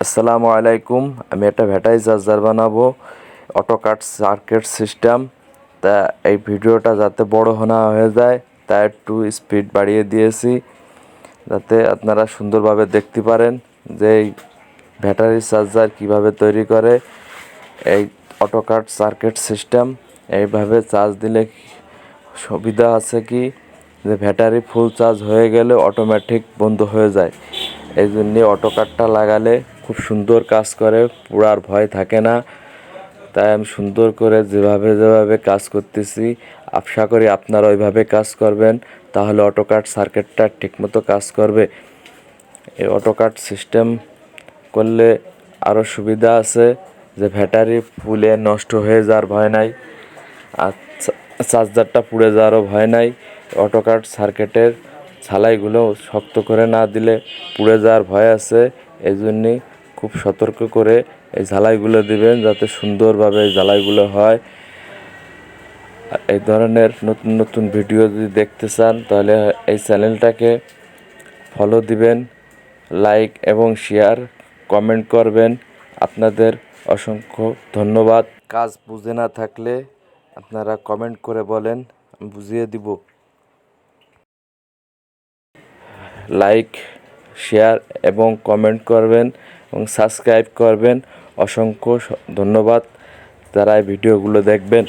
আসসালামু আলাইকুম। আমি একটা ভ্যাটাই চার্জার বানাবো, অটোকাট সার্কিট সিস্টেম। তা এই ভিডিওটা যাতে বড় না হয়ে যায় তাই একটু স্পিড বাড়িয়ে দিয়েছি, যাতে আপনারা সুন্দরভাবে দেখতে পারেন যে এই ব্যাটারি চার্জার কিভাবে তৈরি করে। এই অটোকাট সার্কিট সিস্টেম এইভাবে চার্জ দিলে সুবিধা আছে কি, যে ব্যাটারি ফুল চার্জ হয়ে গেলে অটোমেটিক বন্ধ হয়ে যায়। এই জন্যে অটোকাটটা লাগালে খুব সুন্দর কাজ করে, পুরার ভয় থাকে না। তাই আমি সুন্দর করে যেভাবে কাজ করতেছি, আশা করি আপনারা ওইভাবে কাজ করবেন, তাহলে অটোকাট সার্কিটটা ঠিকমতো কাজ করবে। এই অটোকাট সিস্টেম করলে আরও সুবিধা আছে যে ব্যাটারি ফুলে নষ্ট হয়ে যাওয়ার ভয় নাই, আর চার্জারটা পুড়ে যাওয়ারও ভয় নাই। অটোকাট সার্কিটের ঝালাইগুলো শক্ত করে না দিলে পুড়ে যাওয়ার ভয় আছে। এই জন্যে খুব সতর্ক করে এই ঝালাইগুলো দিবেন, যাতে সুন্দরভাবে এই ঝালাইগুলো হয়। আর এই ধরনের নতুন নতুন ভিডিও যদি দেখতে চান তাহলে এই চ্যানেলটাকে ফলো দিবেন, লাইক এবং শেয়ার, কমেন্ট করবেন। আপনাদের অসংখ্য ধন্যবাদ। কাজ বুঝে না থাকলে আপনারা কমেন্ট করে বলেন, আমি বুঝিয়ে দিব। লাইক, শেয়ার এবং কমেন্ট করবেন এবং সাবস্ক্রাইব করবেন। অসংখ্য ধন্যবাদ যারা এই ভিডিওগুলো দেখবেন।